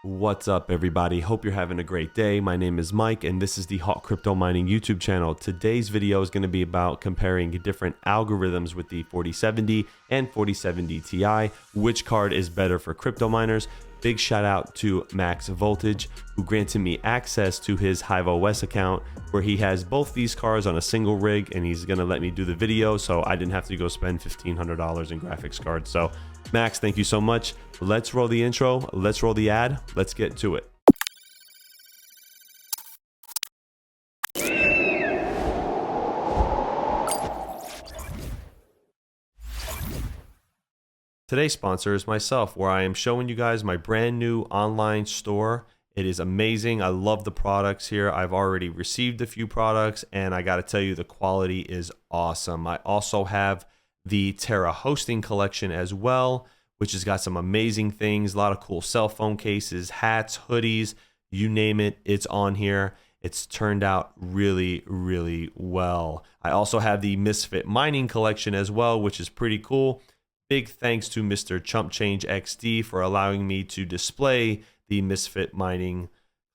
What's up, everybody? Hope you're having a great day. My name is Mike, and this is the Hot Crypto Mining YouTube channel. Today's video is going to be about comparing different algorithms with the 4070 and 4070 Ti. Which card is better for crypto miners? Big shout out to Max Voltage, who granted me access to his HiveOS account, where he has both these cards on a single rig, and he's going to let me do the video, so I didn't have to go spend $1,500 in graphics cards. So Max, thank you so much. Let's roll the intro. Let's roll the ad. Let's get to it. Today's sponsor is myself, where I am showing you guys my brand new online store. It is amazing. I love the products here. I've already received a few products, and I got to tell you, the quality is awesome. I also have the Terra hosting collection as well, which has got some amazing things, a lot of cool cell phone cases, hats, hoodies, you name it, it's on here. It's turned out really, really well. I also have the Misfit mining collection as well, which is pretty cool. Big thanks to Mr. Chump Change XD for allowing me to display the Misfit mining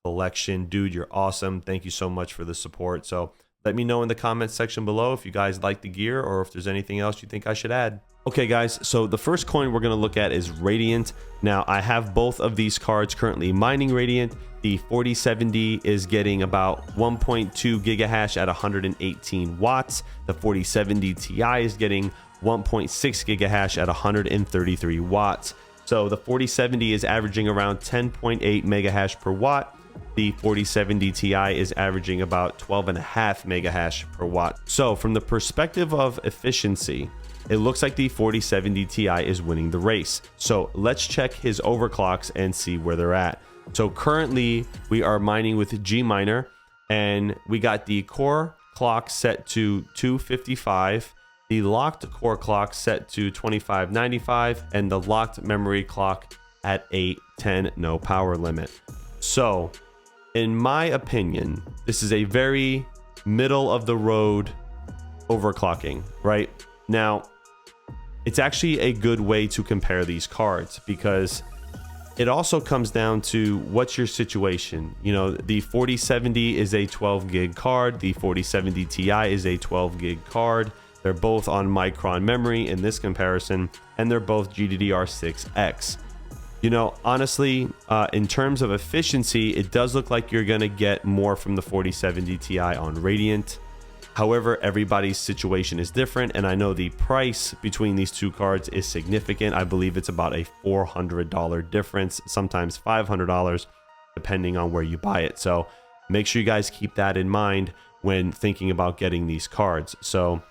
collection. Dude, you're awesome. Thank you so much for the support. So let me know in the comments section below if you guys like the gear or if there's anything else you think I should add. Okay guys, so the first coin we're going to look at is Radiant. Now I have both of these cards currently mining Radiant. The 4070 is getting about 1.2 gigahash at 118 watts. The 4070 Ti is getting 1.6 gigahash at 133 watts. So the 4070 is averaging around 10.8 megahash per watt. The 4070 Ti is averaging about 12.5 megahash per watt. So from the perspective of efficiency, it looks like the 4070 Ti is winning the race. So let's check his overclocks and see where they're at. So currently we are mining with Gminer, and we got the core clock set to 255, the locked core clock set to 2595, and the locked memory clock at 810, no power limit. So in my opinion, this is a very middle of the road overclocking, right? Now, it's actually a good way to compare these cards because it also comes down to what's your situation. You know, the 4070 is a 12 gig card. The 4070 Ti is a 12 gig card. They're both on Micron memory in this comparison, and they're both GDDR6X. You know, honestly, in terms of efficiency, it does look like you're going to get more from the 4070 Ti on Radiant. However, everybody's situation is different, and I know the price between these two cards is significant. I believe it's about a $400 difference, sometimes $500, depending on where you buy it. So make sure you guys keep that in mind when thinking about getting these cards. So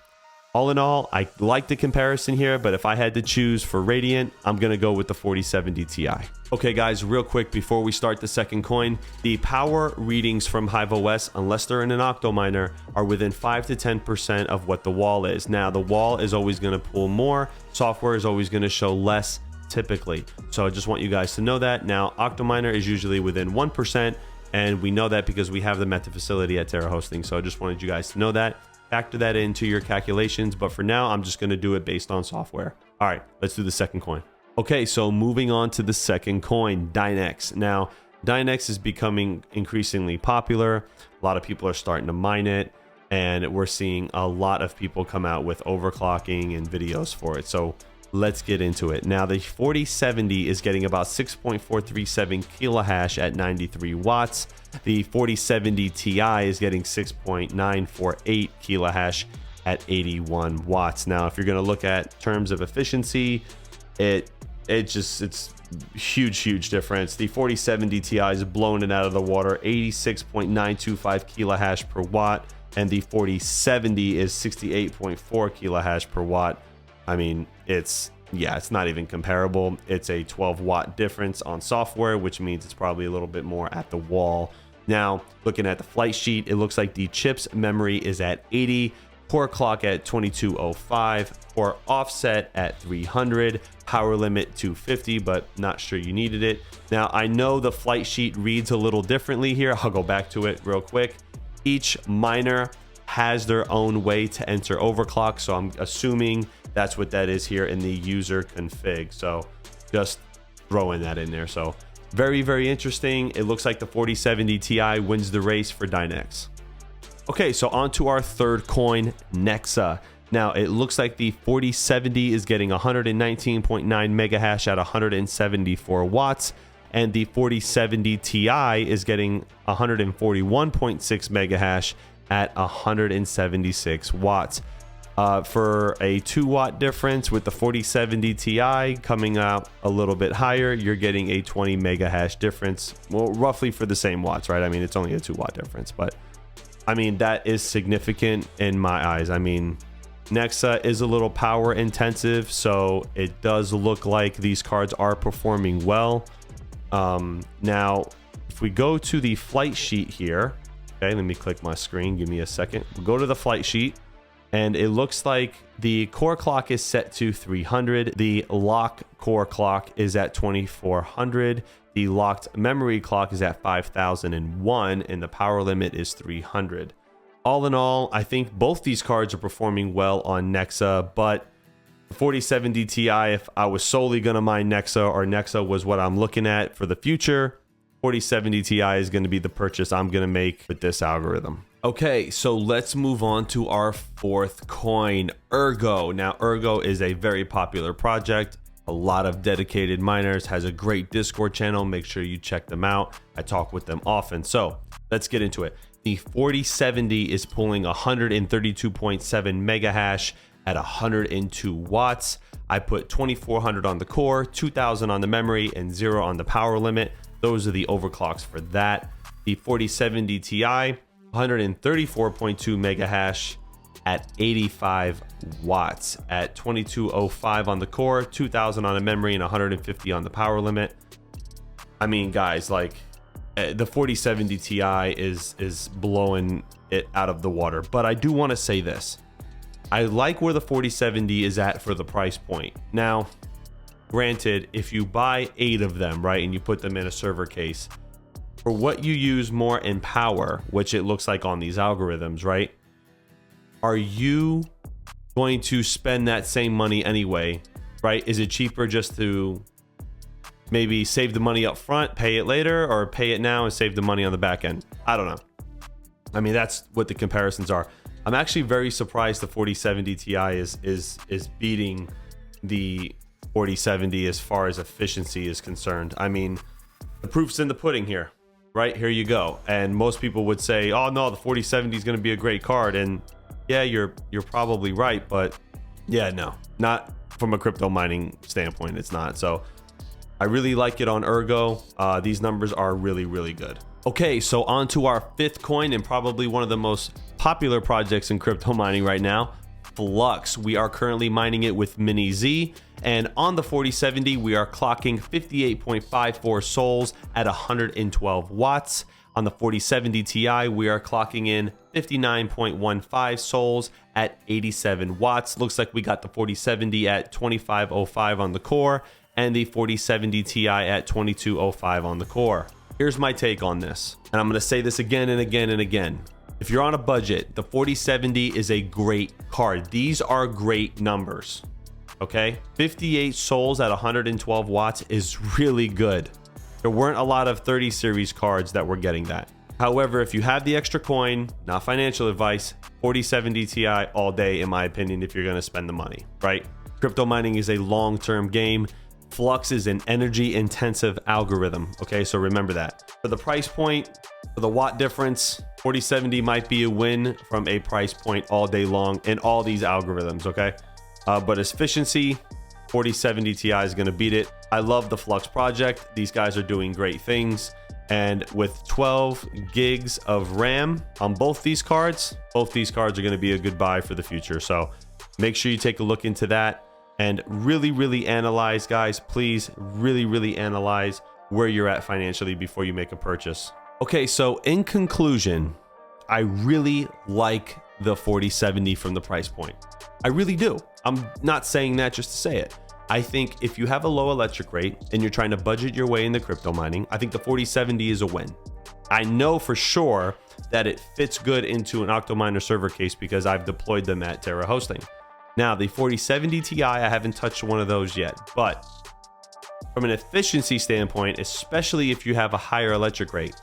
all in all, I like the comparison here, but if I had to choose for Radiant, I'm going to go with the 4070 Ti. Okay guys, real quick before we start the second coin, the power readings from HiveOS, unless they're in an octo miner, are within 5 to 10% of what the wall is. Now, the wall is always going to pull more, software is always going to show less typically. So I just want you guys to know that. Now, octo miner is usually within 1%, and we know that because we have them at the facility at Terra Hosting. So I just wanted you guys to know that. Factor that into your calculations, but for now, I'm just going to do it based on software. All right, let's do the second coin. Okay, so moving on to the second coin, Dynex. Now, Dynex is becoming increasingly popular. A lot of people are starting to mine it, and we're seeing a lot of people come out with overclocking and videos for it. So let's get into it. Now, the 4070 is getting about 6.437 kilohash at 93 watts. The 4070 Ti is getting 6.948 kilohash at 81 watts. Now, if you're going to look at terms of efficiency, it's huge difference. The 4070 Ti is blowing it out of the water, 86.925 kilohash per watt, and the 4070 is 68.4 kilohash per watt. I mean, it's not even comparable. It's a 12 watt difference on software, which means it's probably a little bit more at the wall. Now, looking at the flight sheet, it looks like the chip's memory is at 80, core clock at 2205, core offset at 300, power limit 250, but not sure you needed it. Now, I know the flight sheet reads a little differently here. I'll go back to it real quick. Each miner has their own way to enter overclock, so I'm assuming that's what that is here in the user config. So just throwing that in there. So Very, very interesting. It looks like the 4070 Ti wins the race for Dynex. Okay, so on to our third coin, Nexa. Now, it looks like the 4070 is getting 119.9 mega hash at 174 watts, and the 4070 Ti is getting 141.6 mega hash at 176 watts. For a 2 watt difference with the 4070 Ti coming out a little bit higher, you're getting a 20 mega hash difference. Well, roughly for the same watts, right? I mean, it's only a 2 watt difference, but I mean, that is significant in my eyes. I mean, Nexa is a little power intensive, so it does look like these cards are performing well. Now, if we go to the flight sheet here, okay, let me click my screen. Give me a second. We'll go to the flight sheet. And it looks like the core clock is set to 300. The lock core clock is at 2400. The locked memory clock is at 5001, and the power limit is 300. All in all, I think both these cards are performing well on Nexa, but the 4070 Ti, if I was solely going to mine Nexa, or Nexa was what I'm looking at for the future, 4070 Ti is going to be the purchase I'm going to make with this algorithm. Okay, so let's move on to our fourth coin, Ergo. Now, Ergo is a very popular project. A lot of dedicated miners, has a great Discord channel. Make sure you check them out. I talk with them often. So let's get into it. The 4070 is pulling 132.7 mega hash at 102 watts. I put 2400 on the core, 2000 on the memory, and 0 on the power limit. Those are the overclocks for that. The 4070 Ti, 134.2 mega hash at 85 watts at 2205 on the core, 2000 on the memory, and 150 on the power limit. I mean, guys, like the 4070 Ti is blowing it out of the water. But I do want to say this. I like where the 4070 is at for the price point. Now, granted, if you buy 8 of them, right, and you put them in a server case, for what you use more in power, which it looks like on these algorithms, right? Are you going to spend that same money anyway, right? Is it cheaper just to maybe save the money up front, pay it later, or pay it now and save the money on the back end? I don't know. I mean, that's what the comparisons are. I'm actually very surprised the 4070 Ti is beating the 4070 as far as efficiency is concerned. I mean, the proof's in the pudding here. Right, here you go. And most people would say, oh no, the 4070 is going to be a great card. And yeah, you're probably right, but yeah, no, not from a crypto mining standpoint. It's not. So I really like it on Ergo. These numbers are really, really good. Okay, so on to our fifth coin, and probably one of the most popular projects in crypto mining right now, Flux. We are currently mining it with Mini Z, and on the 4070 we are clocking 58.54 souls at 112 watts. On the 4070 Ti we are clocking in 59.15 souls at 87 watts. Looks like we got the 4070 at 2505 on the core and the 4070 Ti at 2205 on the core. Here's my take on this, and I'm going to say this again and again and again. If you're on a budget, the 4070 is a great card. These are great numbers, okay? 58 souls at 112 watts is really good. There weren't a lot of 30 series cards that were getting that. However, if you have the extra coin, not financial advice, 4070 Ti all day, in my opinion, if you're going to spend the money, right? Crypto mining is a long-term game. Flux is an energy intensive algorithm, okay? So remember that. For the price point, for the watt difference, 4070 might be a win from a price point all day long in all these algorithms, okay? But efficiency, 4070 Ti is going to beat it. I love the Flux project. These guys are doing great things. And with 12 gigs of RAM on both these cards are going to be a good buy for the future. So make sure you take a look into that and really analyze, guys. Please really analyze where you're at financially before you make a purchase. Okay, so in conclusion, I really like the 4070 from the price point. I really do. I'm not saying that just to say it. I think if you have a low electric rate and you're trying to budget your way into crypto mining, I think the 4070 is a win. I know for sure that it fits good into an Octominer server case because I've deployed them at Terra Hosting. Now, the 4070 Ti, I haven't touched one of those yet, but From an efficiency standpoint, especially if you have a higher electric rate,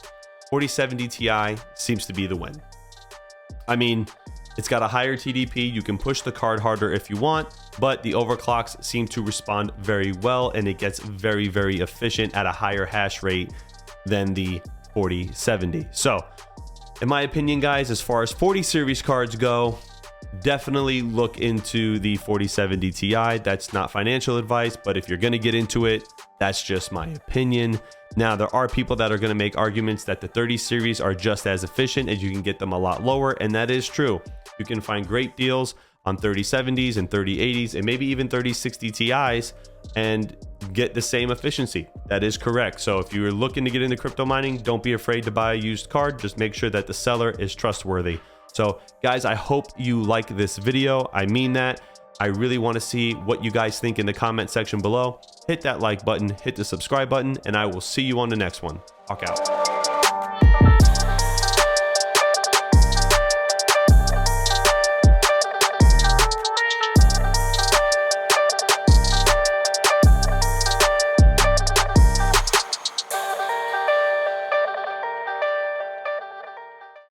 4070 Ti seems to be the win. I mean, it's got a higher TDP, you can push the card harder if you want, but the overclocks seem to respond very well, and it gets very, very efficient at a higher hash rate than the 4070. So, in my opinion, guys, as far as 40 series cards go, definitely look into the 4070 Ti. That's not financial advice, but if you're going to get into it, that's just my opinion. Now, there are people that are going to make arguments that the 30 series are just as efficient as you can get them a lot lower, and that is true. You can find great deals on 3070s and 3080s and maybe even 3060 Ti's and get the same efficiency. That is correct. So if you're looking to get into crypto mining, don't be afraid to buy a used card. Just make sure that the seller is trustworthy. So guys, I hope you like this video. I mean that. I really want to see what you guys think in the comment section below. Hit that like button, hit the subscribe button, and I will see you on the next one. Rock out.